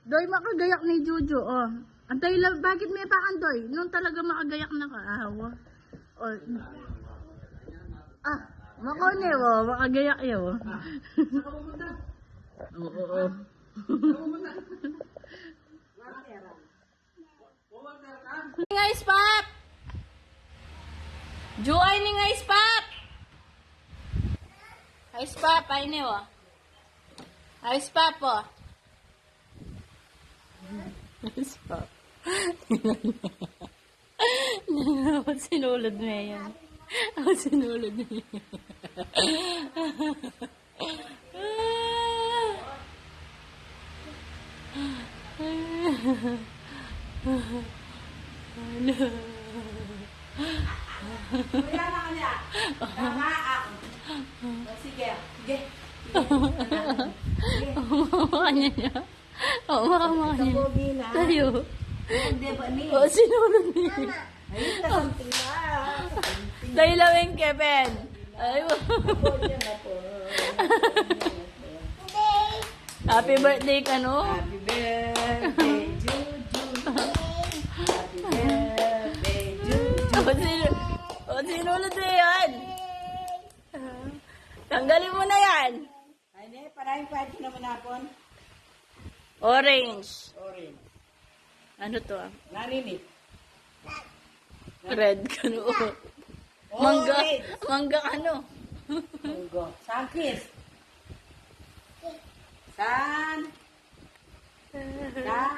Doy, makagayak ni Jojo, oh. Antay lang, bakit may pakan, Doy? Nung talaga makagayak na ka, ahawa. Oh. Ah, makone, oh. Makagayak yaw. Oo. Nga ispat! Joy ni nga ispat! Ice pop, ay niyo, oh. Ice pop, oh. Ice pop. Ako sinulod mo yan. Ako sinulod mo yan. Kuya na kanya. Tama ako. Sige, sige. Makanya niya. Oo, makamanya niya. Tayo. Hindi ba ni? Oo, sinulod niya. Ayun na something na. Tayo lawin, Kevin. Ay, happy birthday ka, no? Happy birthday, Juju. Happy birthday, Juju. O, sinulod na yan. Tanggalin mo na yan. Ay, di, parang pwede naman hapon. Orange. Orange. Ano to, ah? Naninit. Red ka, no? Mangga. Orange. Mangga ka, no? Munggo. San kiss? San? San?